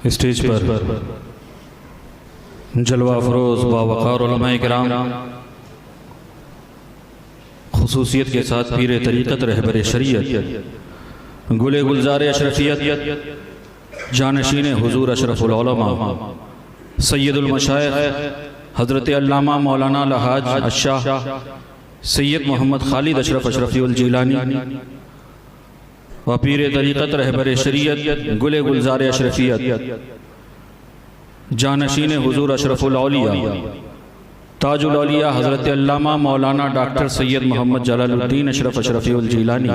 Stage पर जलवा फरोज़ बावक़ार उलमाए किराम, खुसूसियत के साथ पीर तरीक़त रहबर शरीयत गुले गुलजार अशरफियत जानशीन हुज़ूर अशरफुल उलमा सैयदुल मशाइख़ हज़रत अल्लामा मौलाना लहाज अशाह सैयद मोहम्मद खालिद अशरफ अशरफीउल जीलानी व पीर तरीक़त रहबर शरीयत गुले गुलजार अशरफियत जानशीन हुज़ूर अशरफुल औलिया ताजुल औलिया हज़रत अल्लामा मौलाना डॉक्टर सैयद मोहम्मद जलालुद्दीन अशरफ अशरफीउल जीलानी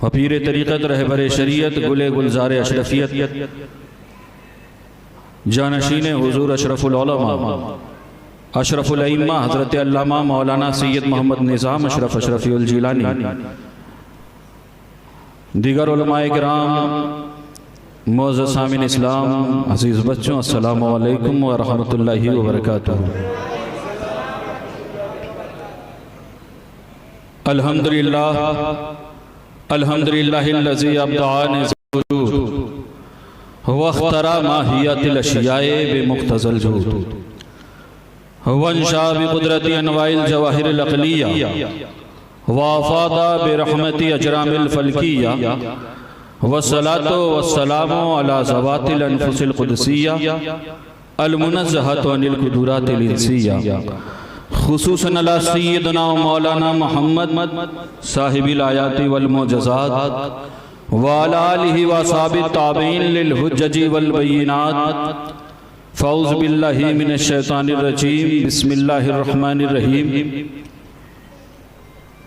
व पीर तरीक़त रहबर शरीयत गुले गुलजार अशरफियत जानशीन हुज़ूर अशरफुल उलमा अशरफुल अइम्मा हज़रत अल्लामा मौलाना सैयद मोहम्मद निज़ाम अशरफ अशरफीउल जीलानी दीगर उलमाए किराम, मोअज़्ज़ज़ सामिन इस्लाम, अज़ीज़ बच्चों, अस्सलामु अलैकुम व रहमतुल्लाहि व बरकातुहू। अल्हम्दुलिल्लाह अल्हम्दुलिल्लाहिल्लज़ी अब्दअनी ज़ुजूद वख्तरा माहियतिल अशियाए बिमुख्तज़ल जूद वंशा बिक़ुदरति अनवाइल जवाहिरिल अक़लिया वाफ़ादा बिरहमति अजरामिल फ़ल्किया वस्सलातु वस्सलामु अला ज़वातिल अनफुसिल क़ुदसिया अल मुनज़्ज़हतु अनिल क़ुदुरातिल इंसिया खुसूसन अला सय्यदना मौलाना मोहम्मद साहिबिल आयाति वल मुअज्जज़ात व अला आलिहि व असहाबित ताबईन लिल हुज्जति वल बय्यिनात। फ़ौज़ बिल्लाहि मिनश शैतानिर रजीम, बिस्मिल्लाहिर रहमानिर रहीम।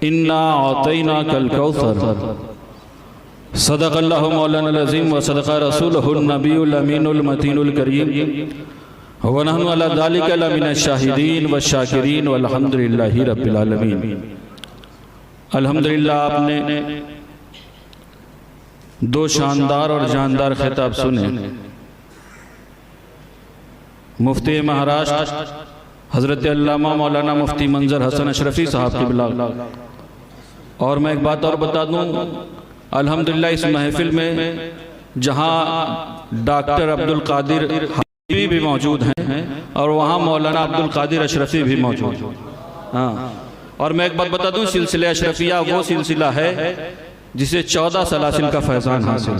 इन्ना आतैनाकल कौसर सदक़ल्लाहु मौलाना अज़ीम व सदक़ रसूलुहुन नबियुल अमीनुल मतीनुल करीम व नहनु अला ज़ालिका लमिनश शाहिदीन व शाकिरीन वल्हम्दुलिल्लाहि रब्बिल आलमीन। अल्हम्दुलिल्लाह, आपने दो शानदार और जानदार खिताब सुने। मुफ्ती महाराष्ट्र हज़रत अल्लामा मौलाना मुफ्ती मंजर हसन अशरफी साहब की बिला। और मैं एक बात और बता दूं, अल्हम्दुलिल्लाह इस महफिल में जहां डॉक्टर अब्दुल कादिर हबीबी भी मौजूद हैं और वहां मौलाना अब्दुल कादिर अशरफी भी मौजूद हैं। हाँ, और मैं एक बात बता दूं, सिलसिले अशरफिया वो सिलसिला है जिसे 14 सलासिल का फैज़ान हासिल।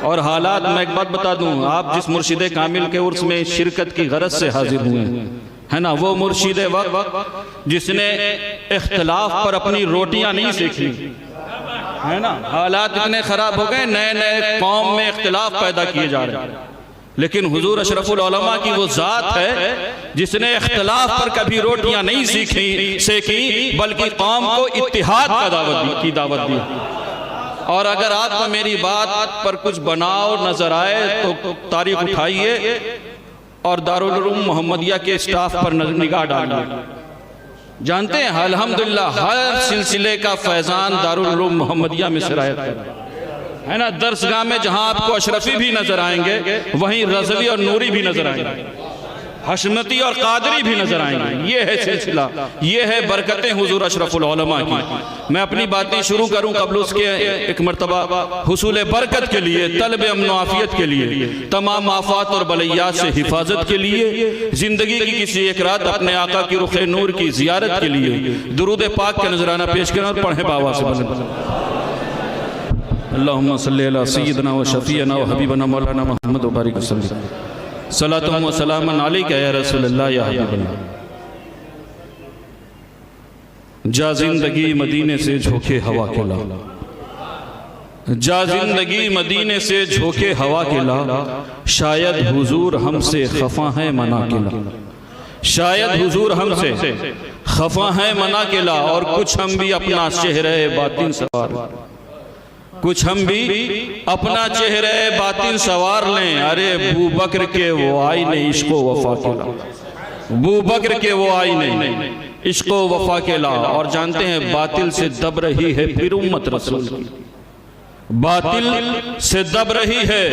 और हालात, मैं एक बात बता दूं, आप जिस मुर्शिद कामिल के उर्स में शिरकत की गरज से हाजिर हुए है ना, वो मुर्शिद वक्त जिसने इख्तिलाफ पर अपनी रोटियां नहीं सेकी है ना। हालात इतने खराब हो गए, नए नए कौम में इख्तिलाफ पैदा किए जा रहे हैं, लेकिन हुजूर अशरफुल उलमा की वो जात है जिसने इख्तिलाफ पर कभी रोटियां नहीं सेकी बल्कि कौम को इत्तिहाद की दावत दी। और अगर आपको मेरी बात पर कुछ बनाव नजर आए तो तारीख उठाइए और दारुल उलूम मोहम्मदिया के स्टाफ पर निगाह डालिए। जानते हैं अल्हम्दुलिल्लाह हर सिलसिले का फैज़ान दारुल उलूम मोहम्मदिया में सिरायत है ना। दर्सगाह में जहां आपको अशरफी भी नजर आएंगे वहीं रज़वी और नूरी भी नजर आएंगे, हशमती और कादरी भी नजर आएंगे। ये है सिलसिला, ये है बरकतें हुजूर अशरफुल उलमा की। मैं अपनी बातें शुरू करूं, कबल उसके एक मरतबा हुसूल बरकत के लिए, तलब अमन आफियत के लिए, तमाम आफात और बलैयात से हिफाजत के लिए, जिंदगी की किसी एक रात अपने आका की रुख नूर की जियारत के लिए दुरूद पाक का नजराना पेश करें और पढ़े बाबा से बोलें अल्लाहुम्मा सल्ली अला सय्यिदना व शफीअना व हबीबना मौलाना मुहम्मद व बारिक वसल्लम सलातु व सलामन अलैका या रसूलल्लाह या हबीबल्लाह। जा जिंदगी मदीने से झोंके हवा के ला, जा जिंदगी मदीने से झोंके हवा के ला, शायद हुजूर हमसे खफा है मना के ला, शायद हुजूर हमसे खफा है मना के ला। और कुछ हम भी अपना चेहरे बातिन सवार, कुछ हम भी अपना चेहरे बातिन सवार लें। अरे बू बकर के वो आई नहीं इश्को वफा के ला, बू बकर के वो आई नहीं इश्को वफा के ला। और जानते हैं बातिल से दब रही है फिर उम्मत रसूल की, बातिल से दब रही है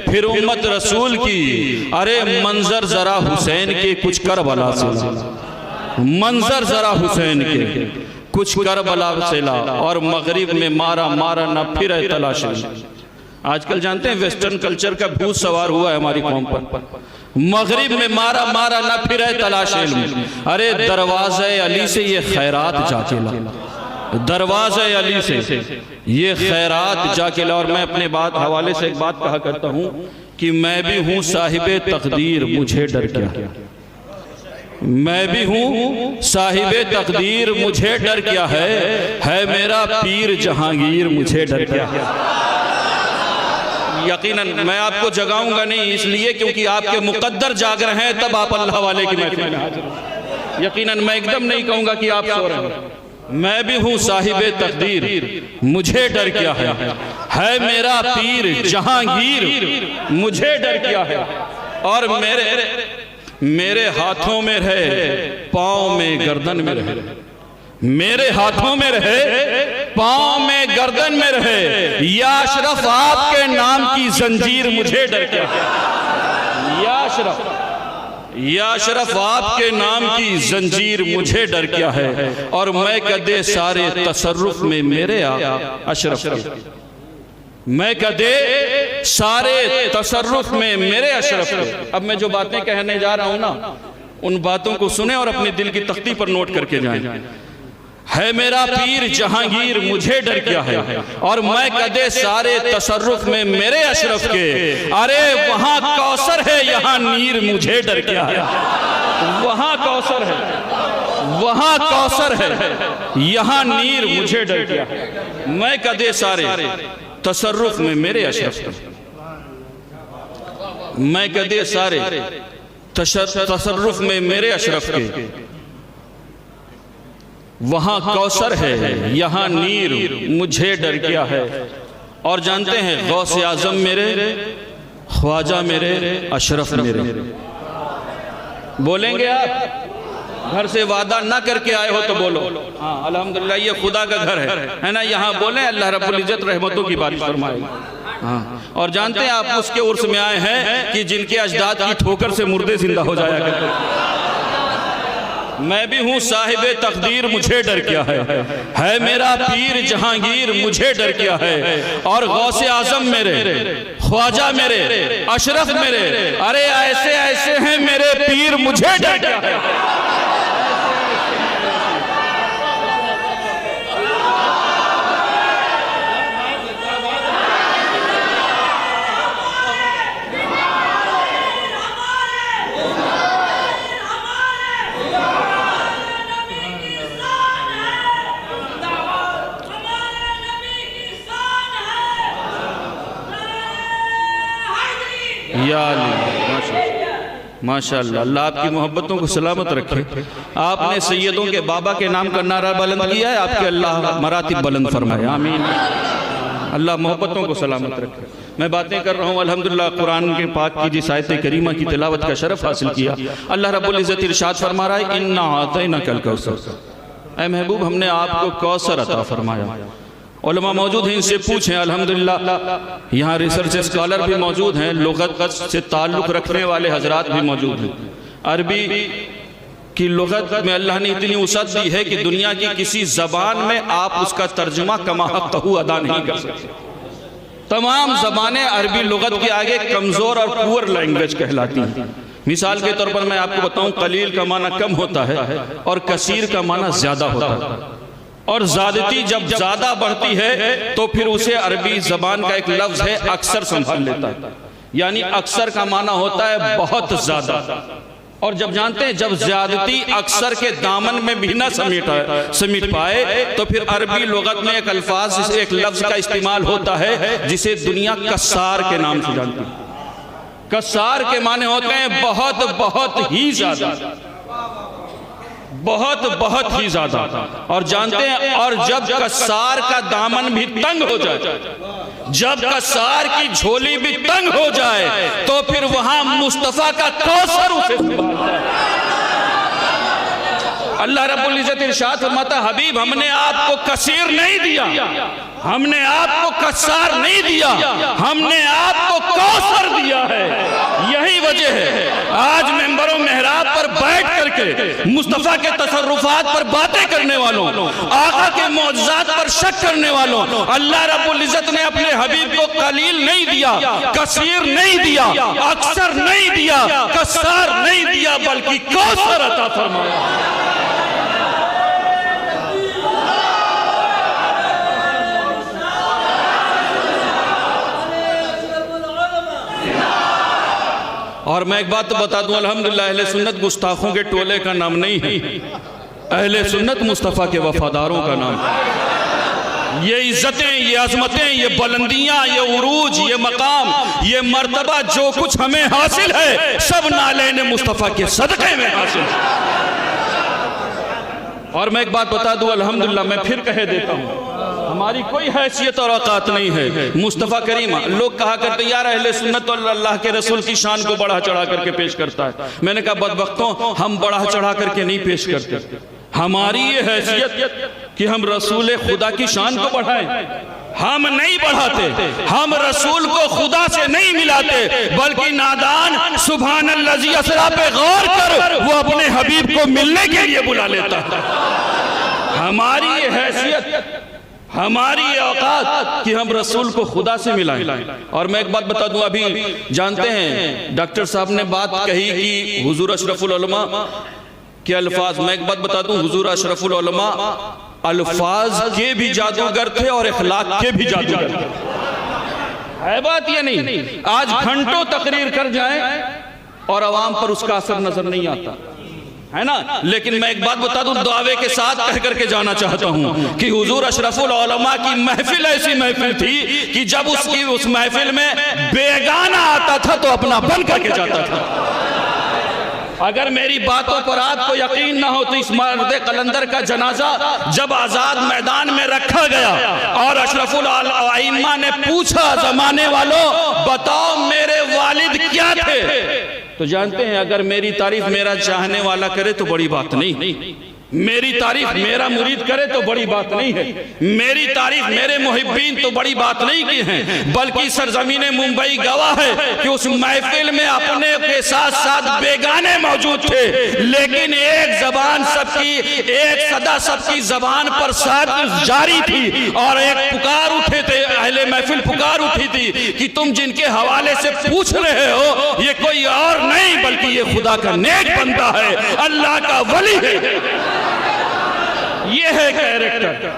फिर उम्मत रसूल की। अरे मंजर जरा हुसैन के कुछ करबला से, मंजर जरा हुसैन के कुछ करबला से ला। और मगरिब में मारा मारा न फिर तलाश, आजकल जानते हैं वेस्टर्न कल्चर का भूत सवार हुआ है हमारी कौम पर। मगरिब में मारा मारा न फिरे तलाश इल्म, अरे दरवाज़े अली से ये खैरात जाके ला, दरवाज़े अली से ये खैरात जाके ला। और मैं अपने बात हवाले से एक बात कहा करता हूँ कि मैं भी हूँ साहिबे तकदीर, मुझे डर क्या, मैं भी हूँ साहिबे तकदीर, मुझे डर क्या है मेरा पीर जहांगीर, मुझे डर क्या है। यकीनन मैं आपको जगाऊंगा नहीं इसलिए क्योंकि आपके मुकद्दर जाग रहे हैं, तब आप अल्लाह वाले की महफिल में हाजिर हो। यकीनन मैं एकदम नहीं कहूंगा कि आप सो रहे हैं। मैं भी हूँ साहिबे तकदीर, मुझे डर क्या है मेरा पीर जहांगीर, मुझे डर क्या है। और मेरे हाथों में रहे, पाँव में गर्दन में रहे, मेरे हाथों में रहे, पाँव में गर्दन में रहे, या अशरफ आपके नाम की जंजीर, मुझे डर क्या है। या अशरफ आपके नाम की जंजीर, मुझे डर क्या है। और मैं कदे सारे तसर्रुफ में मेरे अशरफ के, मैं कदे सारे तसर्रुफ में मेरे अशरफ के। अब मैं जो बातें कहने जा रहा हूं ना, उन बातों को सुने और अपने दिल की तख्ती पर नोट करके जाएं। है मेरा पीर जहांगीर, मुझे डर क्या है। और मैं कदे सारे तसर्रुफ में मेरे अशरफ के, अरे वहां कौसर है यहाँ नीर, मुझे डर क्या है। वहां कौसर है, वहां कौसर है, यहाँ नीर, मुझे डर क्या है। मैं कदे सारे तसर्रुफ में मेरे अशरफ के, मैं कदे सारे तसर्रुफ में मेरे अशरफ के, वहां कौसर है यहाँ नीर, मुझे डर क्या है। और जानते हैं गौसे आजम मेरे, ख्वाजा मेरे, अशरफ मेरे। बोलेंगे आप? घर से वादा ना करके आए हो तो बोलो हाँ अल्हम्दुलिल्लाह ये खुदा का घर है ना। यहाँ बोले अल्लाह रब्बुल इज्जत रहमतों की बारिश फरमाएगा। हाँ, और जानते हैं आप उसके उर्स में आए हैं कि जिनके अजदाद की ठोकर से मुर्दे जिंदा हो जाया करते। मैं भी हूँ साहिबे तकदीर, मुझे डर क्या है मेरा पीर जहांगीर, मुझे डर क्या है। और गौसे आजम मेरे, ख्वाजा मेरे, अशरफ मेरे, अरे ऐसे ऐसे हैं मेरे पीर, मुझे डर क्या है। माशाअल्लाह, अल्लाह आपकी मोहब्बतों को सलामत रखे। आपने सैयदों के बाबा के नाम का नारा बुलंद किया है, आपके अल्लाह मरातिब बुलंद फरमाए, आमीन। अल्लाह मोहब्बतों को सलामत रखे। मैं बातें कर रहा हूँ अल्हम्दुलिल्लाह कुरान के पाक की जिस आयत करीमा की तिलावत का शरफ हासिल किया। अल्लाह रब्बुल इज्जत इरशाद फरमा रहा है, इन्ना आतैनाकल कौसर, ऐ महबूब हमने आपको कौसर अता फरमाया। उलमा मौजूद हैं, इनसे पूछें। अल्हम्दुलिल्लाह यहाँ रिसर्च स्कॉलर भी मौजूद हैं, लुगत से ताल्लुक़ रखने वाले हजरात भी मौजूद हैं। अरबी की लुगत में अल्लाह ने इतनी वसअत दी है कि दुनिया की किसी ज़बान में आप उसका तर्जुमा कमा हक़्क़हू अदा नहीं कर सकते। तमाम ज़बानें अरबी लुगत के आगे कमज़ोर और पुअर लैंग्वेज कहलाती हैं। मिसाल के तौर पर मैं आपको बताऊँ, कलील का माना कम होता है और कसीर का माना ज़्यादा होता है। और ज़्यादती जब ज़्यादा बढ़ती है तो फिर उसे अरबी ज़बान का एक लफ्ज़ है अक्सर संभाल लेता है। यानी अक्सर का माना होता है बहुत ज़्यादा। और जब जानते हैं जब ज़्यादती अक्सर के दामन में भी ना समेट पाए तो फिर अरबी लुगत में एक अल्फाज, एक लफ्ज़ का इस्तेमाल होता है जिसे दुनिया कस्सार के नाम से जानती है। कस्सार के माने होते हैं बहुत बहुत ही ज़्यादा, बहुत बहुत ही ज्यादा। और जानते हैं, और जब कसार का दामन भी तंग हो जाए, जब कसार की झोली भी तंग हो जाए तो फिर वहां मुस्तफा का कौसर उसे संभालता है। अल्लाह रब्बुल इज्जत इरशाद फरमाता, हबीब हमने आपको कसीर नहीं दिया, हमने आपको कसार नहीं दिया, हमने आपको कौसर दिया है। यही वजह है आज मेंबरों मेहराब मिहराब पर बैठ करके मुस्तफ़ा के तसर्रुफात पर बातें करने वालों, आका के मौजज़ात पर शक करने वालों, अल्लाह रब्बुल इज़्ज़त ने अपने हबीब को कलील नहीं दिया, कसीर नहीं दिया, अक्सर नहीं दिया, कसार नहीं दिया, बल्कि कौसर अता फरमाया। और मैं एक बात तो बता दूं, अल्हम्दुलिल्लाह अहले सुन्नत गुस्ताखों के टोले का नाम नहीं है, अहले सुन्नत मुस्तफ़ा के वफादारों का नाम है। ये इज्जतें, ये अजमतें, ये बुलंदियां, ये उरूज, ये मकाम, ये मर्तबा जो कुछ हमें हासिल है, सब नालेन मुस्तफ़ा के सदक़े में हासिल है। और मैं एक बात बता दूं, अल्हम्दुलिल्लाह मैं फिर कह देता हूं, हमारी कोई हैसियत और औकात नहीं है मुस्तफ़ा करीम। लोग कहा करते यार अहले सुन्नत और अल्लाह के रसूल की शान को बढ़ा चढ़ा करके पेश करता है। मैंने कहा बदबख्तों, हम बढ़ा चढ़ा करके नहीं पेश करते। हमारी ये हैसियत कि हम रसूल खुदा की शान को बढ़ाएं, हम नहीं बढ़ाते। हम रसूल को खुदा से नहीं मिलाते, बल्कि नादान सुभान अल्लाज़ी असरा पे गौर कर वो अपने हबीब को मिलने के लिए बुला लेता है। हमारी ये हैसियत, हमारी ये औकात कि हम रसूल को खुदा से मिलाएं। और मैं एक बात बता दूं, अभी जानते हैं डॉक्टर साहब ने बात कही कि हुजूर अशरफुल उलमा के अल्फाज, मैं एक बात बता दूं, हुजूर अशरफुल उलमा अल्फाज के भी जादूगर थे और इखलाक के भी जादूगर थे। है बात ये नहीं, आज घंटों तकरीर कर जाएं और अवाम पर उसका असर नजर नहीं आता है ना। लेकिन मैं एक बात बता दूं, दावे के साथ कह करके जाना चाहता हूं कि हुजूर अशरफुल उलमा की महफिल ऐसी महफिल थी कि जब उसकी उस महफिल में बेगाना आता था तो अपना बन करके जाता था। अगर मेरी बातों पर आपको यकीन ना हो तो इस मर्द कलंदर का जनाजा जब आजाद मैदान में रखा गया और अशरफुल आइम्मा ने पूछा, जमाने वालों बताओ मेरे वालिद क्या थे, तो जानते हैं अगर मेरी तारीफ मेरा चाहने वाला करे तो बड़ी बात नहीं, मेरी तारीफ मेरा मुरीद करे तो बड़ी बात नहीं है, मेरी तारीफ मेरे मुहिब्बीन तो बड़ी बात नहीं की है, बल्कि सरजमीने मुंबई गवाह है कि उस महफिल में अपने के साथ साथ बेगाने मौजूद थे, लेकिन एक जबान सबकी, एक सदा सबकी जबान पर साथ जारी थी और एक पुकार उठे थे, अहले महफिल पुकार उठी थी कि तुम जिनके हवाले से पूछ रहे हो ये कोई और नहीं बल्कि ये खुदा का नेक बंदा है, अल्लाह का वली है। ये है कैरेक्टर,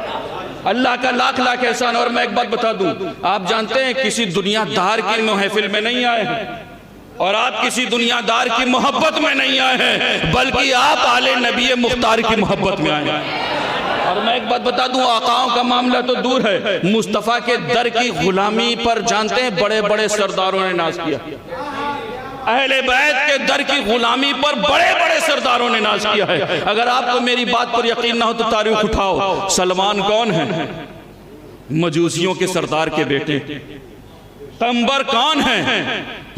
अल्लाह का लाख लाख एहसान। और मैं एक बात बता दूं, आप जानते हैं किसी दुनियादार की महफिल में नहीं आए हैं और आप किसी दुनियादार की मोहब्बत में नहीं आए हैं, बल्कि आप आले नबी मुख्तार की मोहब्बत में आए हैं। और मैं एक बात बता दूं, आकाओं का मामला तो दूर है, मुस्तफ़ा के दर की गुलामी पर जानते हैं बड़े बड़े सरदारों ने नाज किया, अहले बैत के दर की गुलामी पर बड़े बड़े सरदारों ने नाज किया है। अगर आपको मेरी बात पर यकीन ना हो तो तारीख उठाओ, सलमान कौन है? मजूसियों के सरदार के बेटे। तंबर कौन है?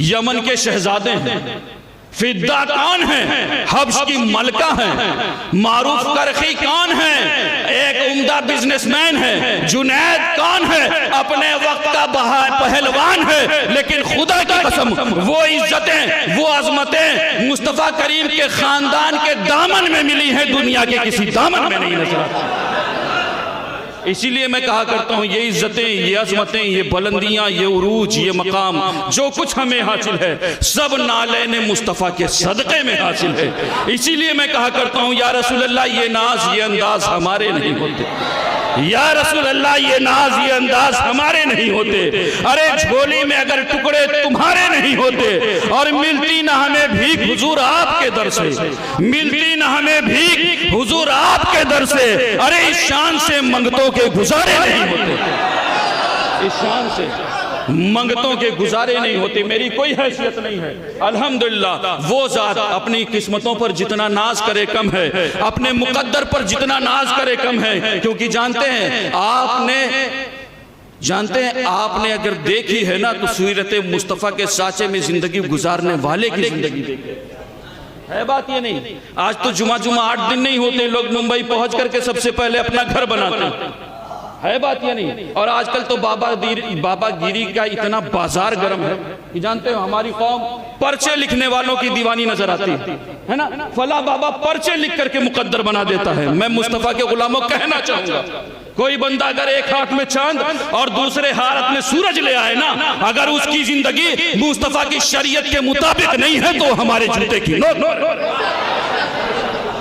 यमन के शहजादे हैं। फिद्दा कौन है? हब्श की मलका है। मारूफ करखी कौन है? एक उम्दा बिजनेसमैन है। जुनैद कौन है? अपने वक्त का पहलवान है, लेकिन खुदा की कसम वो इज्जतें, वो अजमतें मुस्तफ़ा करीम के खानदान के दामन में मिली हैं, दुनिया के किसी दामन में नहीं नजर। इसीलिए मैं कहा करता हूँ ये इज्जतें, ये अजमतें, ये बुलंदियां, ये उरूज, ये मकाम जो कुछ हमें हासिल है सब नालेन मुस्तफ़ा के सदक़े में हासिल है। इसीलिए मैं कहा करता हूँ या रसूल अल्लाह ये नाज ये अंदाज हमारे नहीं होते, या रसूल अल्लाह ये नाज ये अंदाज हमारे नहीं होते। अरे झोली में अगर टुकड़े तुम्हारे नहीं होते और मिलती ना हमें भीख हुजूर आपके दर से, मिलती ना हमें भीख हुजूर आपके दर से, अरे इस शान से मंगतों के गुजारे नहीं होते, इस शान से मंगतों के गुजारे नहीं होते। मेरी कोई हैसियत नहीं है, अल्हम्दुलिल्लाह वो जात अपनी किस्मतों पर जितना नाज करे कम है, अपने मुकद्दर पर जितना नाज करे कम है, क्योंकि जानते हैं आपने अगर देखी है ना तो सीरत मुस्तफ़ा के साचे में जिंदगी गुजारने वाले की जिंदगी देखी है। बात ये नहीं, आज तो जुमा 8 दिन नहीं होते, लोग मुंबई पहुंच करके सबसे पहले अपना घर बनाते हैं, है बात या नहीं? और आजकल तो बाबागिरी का इतना बाजार गर्म है कि जानते हो हमारी कौम पर्चे लिखने वालों की दीवानी नजर आती है ना। फला बाबा पर्चे लिख करके मुकद्दर बना देता है। मैं मुस्तफा के गुलामों कहना चाहूंगा, कोई बंदा अगर एक हाथ में चांद और दूसरे हाथ में सूरज ले आए ना, अगर उसकी जिंदगी मुस्तफा की शरीयत के मुताबिक नहीं है तो हमारे जूते की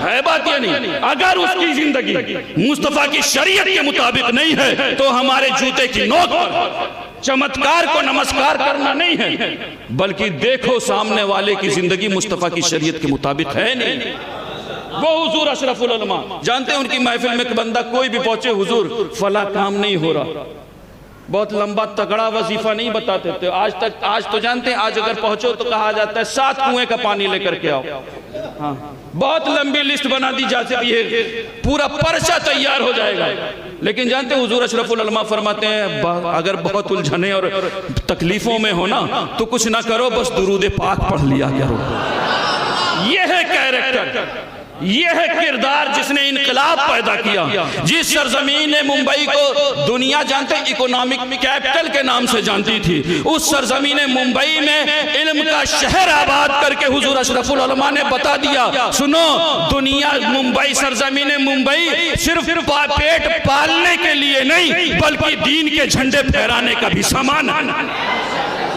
है बात या नहीं? अगर उसकी जिंदगी मुस्तफा की शरीयत के मुताबिक नहीं है तो हमारे जूते की नोक पर चमत्कार को नमस्कार करना नहीं है, बल्कि देखो सामने वाले की जिंदगी मुस्तफा की शरीयत के मुताबिक है नहीं। वो हुजूर अशरफुल उलमा जानते हैं, उनकी महफिल में बंदा कोई भी पहुंचे, हुजूर फला काम नहीं हो रहा, बहुत लंबा तगड़ा वजीफा नहीं बताते थे आज तो जानते हैं, आज अगर पहुंचो तो कहा जाता है 7 कुएं का पानी लेकर के आओ। हाँ, बहुत लंबी लिस्ट बना दी जाती है, पूरा पर्चा तैयार हो जाएगा। लेकिन जानते हैं हुजूर अशरफुल उलमा फरमाते हैं, अगर बहुत उलझने और तकलीफों में हो ना तो कुछ ना करो, बस दुरूद पाक पढ़ लिया करो। यह है कैरेक्टर, यह है किरदार जिसने इनकलाब पैदा किया। जिस सरजमीन ने मुंबई को दुनिया जानते इकोनॉमिक कैपिटल के नाम से जानती थी, उस सरजमीन मुंबई में इल्म का शहर आबाद करके हुजूर अशरफुल उलमा ने बता दिया, सुनो दुनिया मुंबई सरजमीन मुंबई सिर्फ पेट पालने के लिए नहीं बल्कि दीन के झंडे फहराने का भी सामान है।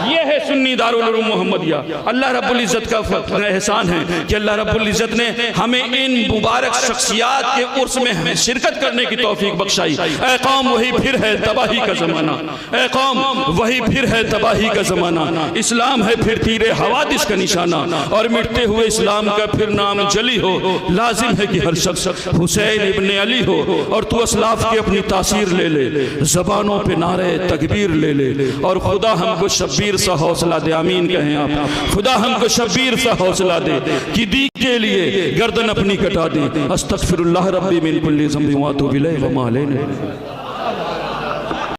ये है सुन्नी दारुल उलूम मोहम्मदिया। अल्लाह रब्बुल इज़्ज़त का एहसान है कि अल्लाह रब्बुल इज़्ज़त ने हमें इन मुबारक शख्सियात के उर्स में हमें शिरकत करने की तौफीक बख्शाई। ऐ कौम वही फिर है तबाही का ज़माना, ऐ कौम वही फिर है तबाही का ज़माना, इस्लाम है फिर तीरे हवादिस का निशाना, और मिटते हुए इस्लाम का फिर नाम जली हो। लाजिम है कि हर शख्स हुसैन इब्ने अली हो, और तू असलाफ की अपनी तासीर ले ले, ज़बानों पे नारे तकबीर ले ले, और खुदा हमको शब्बीर सा हौसला दे। आमीन कहें आप। खुदा हमको शब्बीर सा हौसला दे कि दी के लिए गर्दन अपनी कटा दे। अस्तगफिरुल्लाह रब्बी मिन कुल्ली ज़ंबिन व अतूबु इलैहि व मा अलैना।